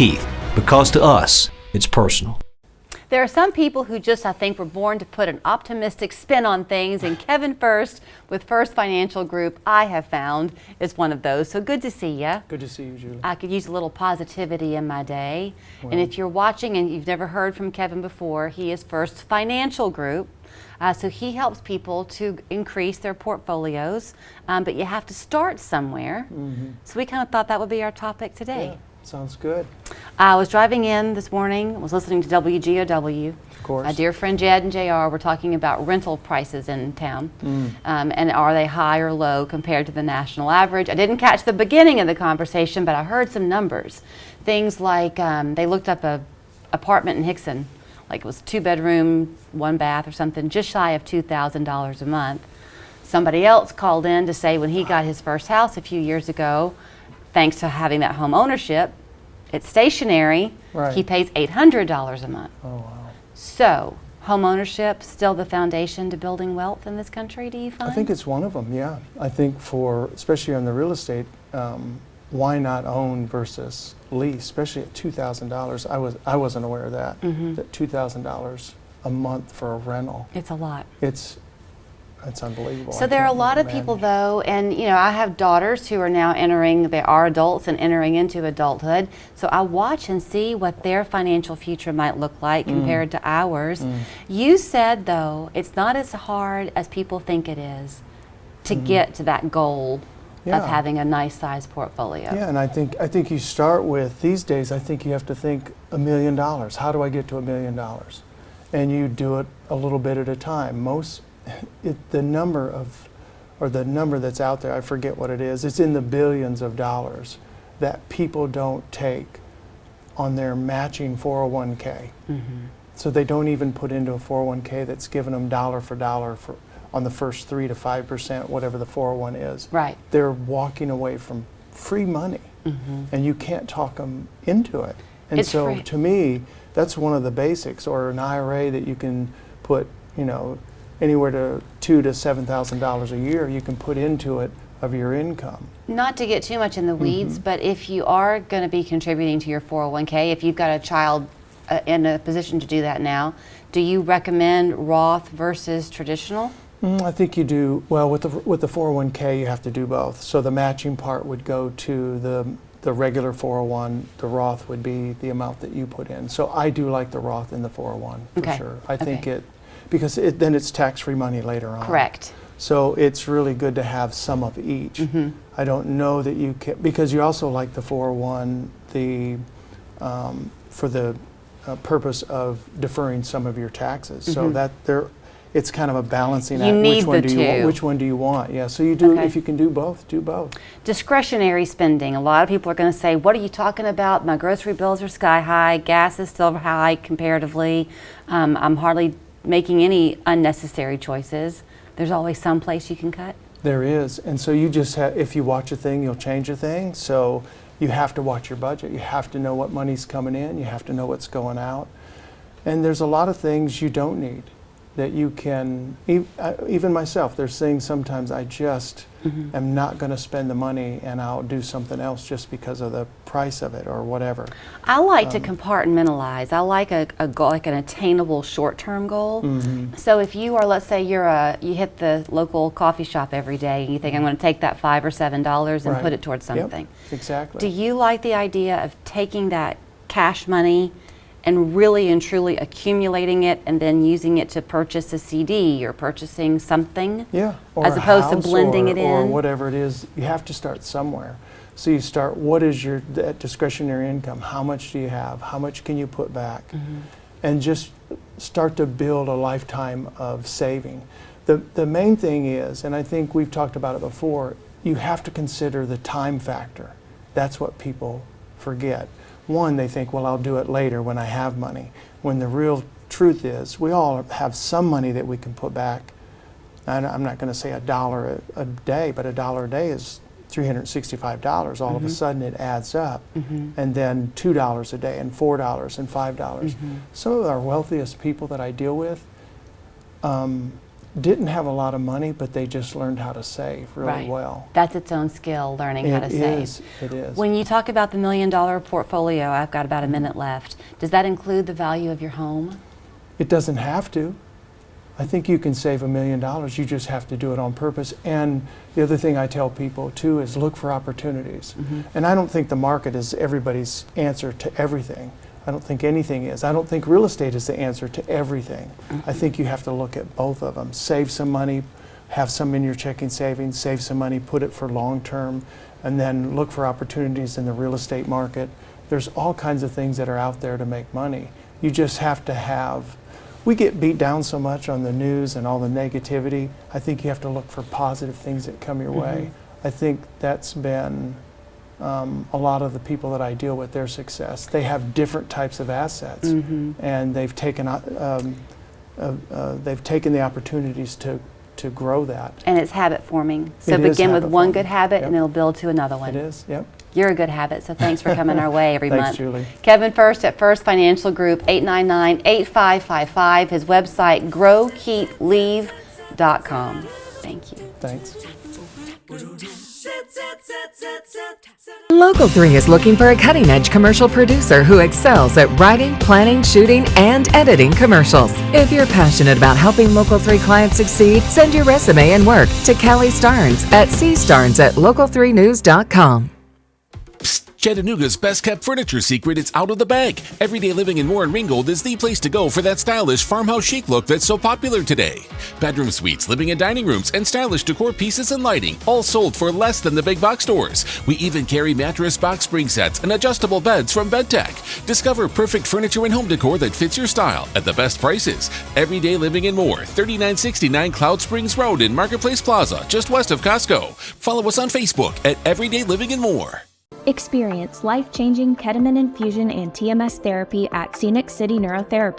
Keith, because to us, it's personal. There are some people who just, I think, were born to put an optimistic spin on things, and Kevin Fuerst with Fuerst Financial Group, I have found, is one of those. So good to see you. Good to see you, Julie. I could use a little positivity in my day. Well, and if you're watching and you've never heard from Kevin before, he is Fuerst Financial Group. So he helps people to increase their portfolios, but you have to start somewhere. So we kind of thought that would be our topic today. Yeah, sounds good. I was driving in this morning, was listening to WGOW. Of course. My dear friend Jed and JR were talking about rental prices in town, and are they high or low compared to the national average. I didn't catch the beginning of the conversation, but I heard some numbers. Things like they looked up a apartment in Hickson, like it was 2-bedroom, 1 bath or something, just shy of $2,000 a month. Somebody else called in to say when he got his first house a few years ago, thanks to having that home ownership, it's stationary, Right. he pays $800 a month. Oh, wow. So, home ownership still the foundation to building wealth in this country, do you find? I think it's one of them, yeah. I think for, especially on the real estate, why not own versus lease, especially at $2,000. I wasn't aware of that, that $2,000 a month for a rental. It's a lot. It's unbelievable. So there are a lot of people though, and you know, I have daughters who are now they are adults and entering into adulthood. So I watch and see what their financial future might look like compared to ours. You said though, it's not as hard as people think it is to get to that goal of having a nice sized portfolio. Yeah, and I think you start with, these days, I think you have to think $1 million. How do I get to $1 million? And you do it a little bit at a time. The number that's out there, I forget what it is, it's in the billions of dollars that people don't take on their matching 401k. So they don't even put into a 401k that's giving them dollar for dollar on the first 3 to 5%, whatever the 401 is. Right. They're walking away from free money, and you can't talk them into it. And It's so free. to me, that's one of the basics, or an IRA that you can put, anywhere to $2,000 to $7,000 a year you can put into it of your income. Not to get too much in the weeds, but if you are going to be contributing to your 401k, if you've got a child in a position to do that now, do you recommend Roth versus traditional? I think you do. Well, with the 401k, you have to do both. So the matching part would go to the regular 401. The Roth would be the amount that you put in. So I do like the Roth in the 401 for sure. I think because then it's tax-free money later on. Correct. So it's really good to have some of each. I don't know that you can, because you also like the 401 for the purpose of deferring some of your taxes. So it's kind of a balancing act. Need which one the do you want? two. Which one do you want? Yeah. So you do. If you can do both, do both. Discretionary spending. A lot of people are going to say, what are you talking about? My grocery bills are sky high. Gas is still high comparatively. I'm hardly making any unnecessary choices. There's always some place you can cut. There is. And so you just have, if you watch a thing, you'll change a thing. So you have to watch your budget. You have to know what money's coming in. You have to know what's going out. And there's a lot of things you don't need that you can, even myself, there's things sometimes I just am not going to spend the money and I'll do something else just because of the price of it or whatever. I like to compartmentalize. I like a goal, like an attainable short-term goal. So if you are, let's say you hit the local coffee shop every day and you think I'm going to take that $5 or $7 and put it towards something. Yep, exactly. Do you like the idea of taking that cash money and really and truly accumulating it and then using it to purchase a CD or purchasing something? Yeah. Or as a opposed to house blending it in? Or whatever it is. You have to start somewhere. So you start, what is that discretionary income? How much do you have? How much can you put back? And just start to build a lifetime of saving. The main thing is, and I think we've talked about it before, you have to consider the time factor. That's what people forget. One, they think, well, I'll do it later when I have money. When the real truth is, we all have some money that we can put back. And I'm not going to say $1 a day, but $1 a day is $365. All of a sudden it adds up. And then $2 a day and $4 and $5. Some of our wealthiest people that I deal with didn't have a lot of money, but they just learned how to save really Right. well. That's its own skill, learning how to save. It is. When you talk about the $1 million portfolio, I've got about a minute left. Does that include the value of your home? It doesn't have to. I think you can save $1 million. You just have to do it on purpose. And the other thing I tell people too is look for opportunities. And I don't think the market is everybody's answer to everything. I don't think anything is. I don't think real estate is the answer to everything. I think you have to look at both of them. Save some money, have some in your checking savings, save some money, put it for long term, and then look for opportunities in the real estate market. There's all kinds of things that are out there to make money. You just have to have, we get beat down so much on the news and all the negativity. I think you have to look for positive things that come your way. I think that's been a lot of the people that I deal with, their success. They have different types of assets, and they've taken the opportunities to grow that. And it's habit forming. So It is begin with habit one forming. good habit, Yep. and it'll build to another one. It is, yep. You're a good habit, so thanks for coming our way every Thanks, month. Julie. Kevin Fuerst at Fuerst Financial Group, 899-8555. His website, growkeepleave.com. Thank you. Thanks. Local 3 is looking for a cutting-edge commercial producer who excels at writing, planning, shooting, and editing commercials. If you're passionate about helping Local 3 clients succeed, send your resume and work to Callie Starnes at cstarnes@local3news.com. Chattanooga's best-kept furniture secret is out of the bag. Everyday Living in Moore and Ringgold is the place to go for that stylish farmhouse chic look that's so popular today. Bedroom suites, living and dining rooms, and stylish decor pieces and lighting, all sold for less than the big box stores. We even carry mattress box spring sets and adjustable beds from BedTech. Discover perfect furniture and home decor that fits your style at the best prices. Everyday Living in Moore, 3969 Cloud Springs Road in Marketplace Plaza, just west of Costco. Follow us on Facebook at Everyday Living in Moore. Experience life-changing ketamine infusion and TMS therapy at Scenic City Neurotherapy.